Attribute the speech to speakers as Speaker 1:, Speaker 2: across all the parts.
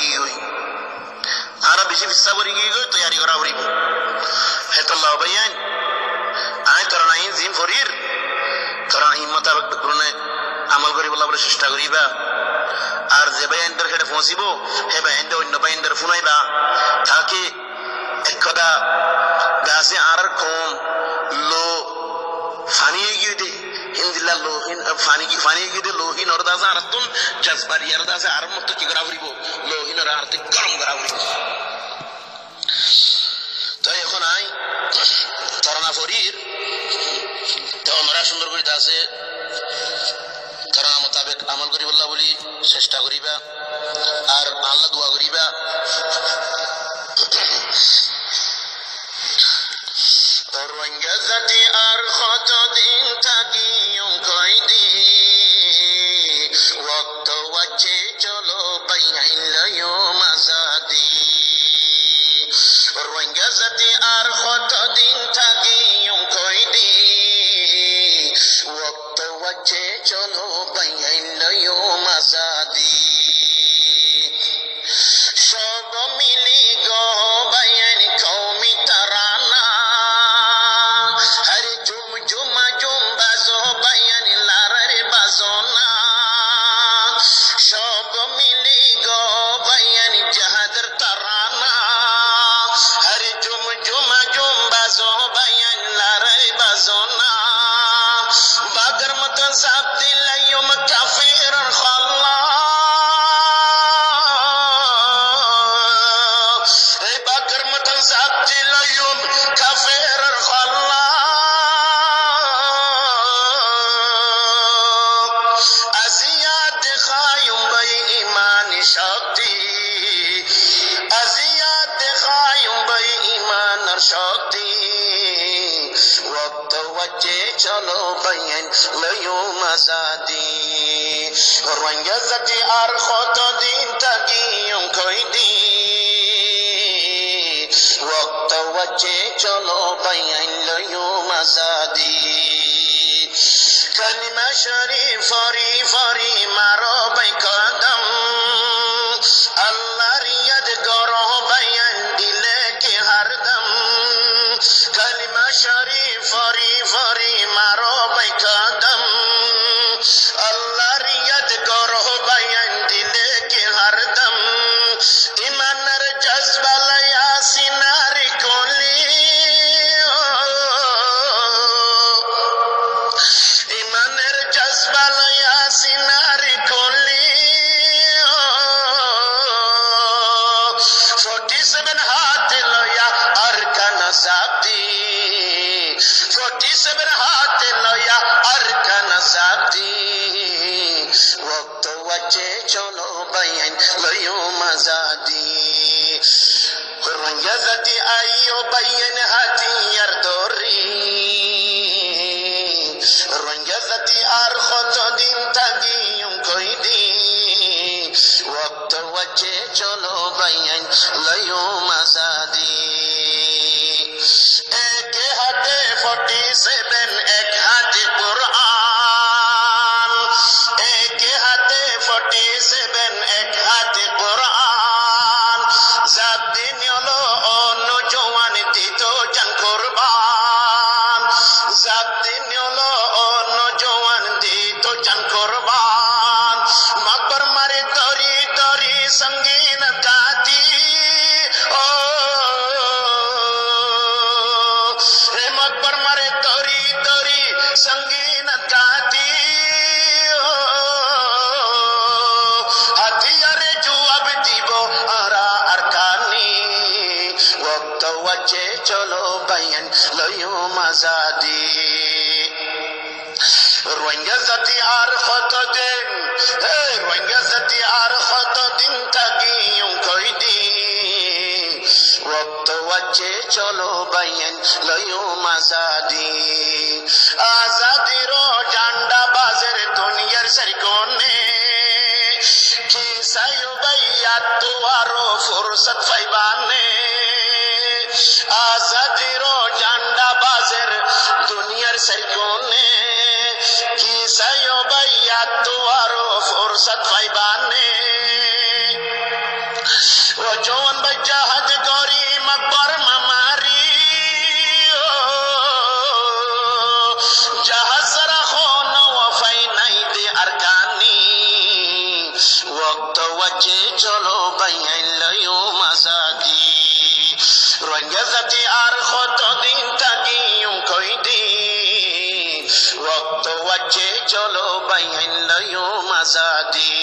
Speaker 1: গিয়ে গই আরা বেশি ফিসা করি গিয়ে গই তৈরি করা হইব হেতল্লাহ ভাইয়ান আয় তোরা নাই জিম ফরির তোরা হিম্মত করুনে আমল করি বলা বলে চেষ্টা করিবা আর যে বাইন্ডার হেডে পৌঁছিব হে বাইন্ডার অন্য বাইন্ডার ফুনাইবা তাকে এক কথা গাছে আর কম লো ফানিয়ে গিয়ে দে হিন্দিলা লোহিন ফানিয়ে গিয়ে দে লোহিন ওর দাসে আর তুন জজবারি আর দাসে আর মত কি করা হইব লোহিন ওর আর গরম করা হইব তো এখন আই তরনা ফরির তো আমরা সুন্দর করে দাসে তরনা মোতাবেক আমল করি বললা বলি চেষ্টা করিবা আর আল্লাহ দোয়া করিবা রোহিঙ্গা জাতি আর কতদিন থাকি কয়দি ওয়াক্ত ওয়াচ্ছে চলো বাইহাইলায়ো মাসাদি রোহিঙ্গা জাতি আর কতদিন থাকি কয়দি ওয়াক্ত ওয়াচ্ছে চলো বাইহাইলায়ো মাসাদি সব মিলি গো বাইন কওমি তারানা হরে জুম জুমা জুম বাজো বাইন লারে বাজনা সব মিলি গো বাইন জাহাদর তারানা হরে জুম জুমা জুম বাজো বাইন লারে বাজনা বাগর মত সাব দিলায়ুম কাফির খাল্লা জিলায়ুম কাফের খাল্লা আজিয়াত খায়ুম বাই ঈমান শক্তি আজিয়াত খায়ুম বাই ঈমানের শক্তি ওয়াক্ত ওয়াচ্ছে চলো বাইন লয়ো মাসাদি রোহিঙ্গা জাতি আর কতদিন থাকি কয়দি ওয়াক্ত ওয়াচ্ছে চলো বাইন লয়ো মাসাদি কালিমা শরীফ ফরি ফরি মারো বাই কদম আল্লাহর ইয়াদ করো বাইন দিলে কে হরদম কালিমা শরীফ ফরি ফরি মারো বাই কদম আল্লাহর ইয়াদ করো বাইন দিলে কে হরদম ইমানের জজ্বা লয়া সিনার কোলি ইমানের জজ্বা লয়া সিনার কোলি 47 হাত লয়া আরকান সাবদি 47 হাত লয়া আরকান সাবদি ওয়াক্ত ওয়াচ্ছে চলো বাইন লয়ো মাসাদি রোহিঙ্গা জাতি আইও বাইন হাতিয়ার দরি রোহিঙ্গা জাতি আর কতদিন থাকি কয়দি ওয়াক্ত ওয়াচ্ছে চলো বাইন লয়ো মাসাদি এক হাতে 47 এক হাতে কোরআন এক হাতে 47 এক হাতে কোরআন জাদিন হলো অন্য জওয়ান দিত জান কুরবান জাদিন হলো অন্য জওয়ান দিত জান কুরবান মকবর মারে তরি তরি সঙ্গীন দাতি ও রে মকবর মারে তরি তরি সঙ্গীন দাতি হাতিয়ারে জবাব দিব আরা আরকানি ওয়াক্ত ওয়াচ্ছে চলো বাইন লয়ো মাসাদি রোহিঙ্গা জাতি আর কতদিন রোহিঙ্গা জাতি আর কতদিন থাকি কয়দি ওয়াক্ত ওয়াচ্ছে চলো বাইন লয়ো মাসাদি আজাদির জান্ডা বাজের দুনিয়ার সরকনে কি সায়ো ভাইয়া তোয়ারো ফুরসত পাইবানে আজাদির জান্ডা বাজের দুনিয়ার সরকনে কি সায়ো ভাইয়া তোয়ারো ফুরসত পাইবানে জওয়ান ভাই জাহাজ গরি মাকবর মামারি জাহাজ সারা খন ওয়াফাই নাই দে আর গানি ওয়াক্ত ওয়াজে চলো বাইন লয়ো মাসাদি রোহিঙ্গা জাতি আর কতদিন থাকিম কয়দিন ওয়াক্ত ওয়াজে চলো বাইন লয়ো মাসাদি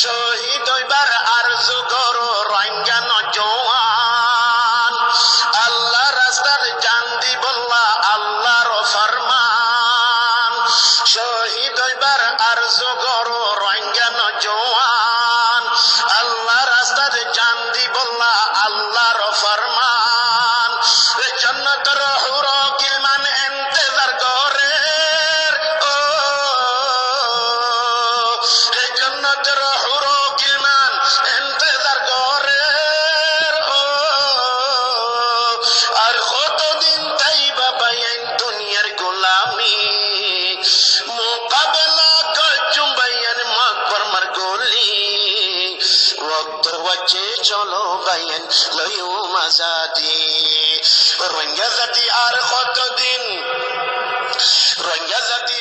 Speaker 1: শহীদ হইবার আরজু করো রোহিঙ্গা নওজওয়ান আল্লাহ রাস্তার জান দিবল্লা আল্লাহর ফরমান শহীদ হইবার আরজু করো রোহিঙ্গা নওজওয়ান আল্লাহ রাস্তার জান দিবল্লা আল্লাহর ফরমান জান্নাতের হুর গিলমান ইন্তজার করে জান্নাতের হুর গিলমান ইন্তজার করে আর কতদিন তাইবা বাইন দুনিয়ার গোলামি মুকাবেলা করছুম বাইন মাকবর মারগলি ওয়াক্ত ওয়াজে চলো বাইন লয়ো মাসাদি রোহিঙ্গা জাতি আর কতদিন রোহিঙ্গা জাতি